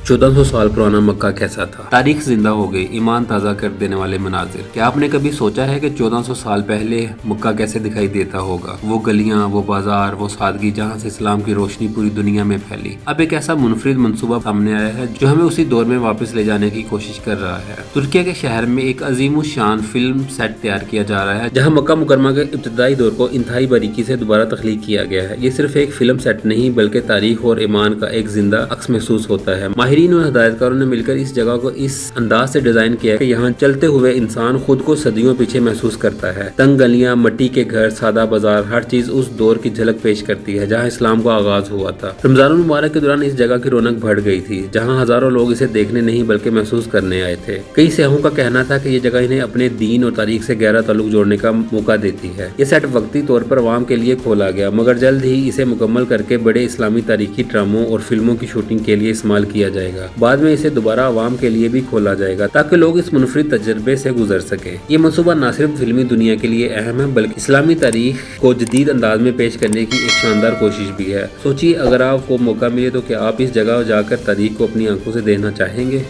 1400 साल पुराना मक्का कैसा था। तारीख जिंदा हो गई, ईमान ताज़ा कर देने वाले मनाजिर। क्या आपने कभी सोचा है कि 1400 साल पहले मक्का कैसे दिखाई देता होगा? वो गलियां, वो बाजार, वो सादगी जहां से इस्लाम की रोशनी पूरी दुनिया में फैली। अब एक ऐसा मुनफरिद मंसूबा सामने आया है जो हमें उसी दौर में वापस ले जाने की कोशिश कर रहा है। तुर्की के शहर में एक अजीम शान फिल्म सेट तैयार किया जा रहा है जहाँ मक्का मुकरमा के इब्तदाई दौर को इंतहाई बारीकी से दोबारा तख्लीक किया गया है। ये सिर्फ एक फिल्म सेट नहीं बल्कि तारीख और ईमान का एक जिंदा अक्स महसूस होता है। माहिरीन और हिदायतकारों ने मिलकर इस जगह को इस अंदाज से डिजाइन किया है कि यहाँ चलते हुए इंसान खुद को सदियों पीछे महसूस करता है। तंग गलियां, मिट्टी के घर, सादा बाजार, हर चीज उस दौर की झलक पेश करती है जहाँ इस्लाम का आगाज हुआ था। रमजान मुबारक के दौरान इस जगह की रौनक बढ़ गई थी, जहाँ हजारों लोग इसे देखने नहीं बल्कि महसूस करने आए थे। कई सयाहों का कहना था कि ये जगह इन्हें अपने दीन और तारीख से गहरा ताल्लुक जोड़ने का मौका देती है। ये सेट वक्ती तौर पर आवाम के लिए खोला गया, मगर जल्द ही इसे मुकम्मल करके बड़े इस्लामी तारीखी ड्रामों और फिल्मों की शूटिंग के लिए इस्तेमाल किया जाएगा। बाद में इसे दोबारा आवाम के लिए भी खोला जाएगा ताकि लोग इस मुनफरिद तजर्बे से गुजर सके। ये मनसूबा न सिर्फ फिल्मी दुनिया के लिए अहम है बल्कि इस्लामी तारीख को जदीद अंदाज में पेश करने की एक शानदार कोशिश भी है। सोचिए, अगर आपको मौका मिले तो क्या आप इस जगह जाकर तारीख को अपनी आंखों से देखना चाहेंगे?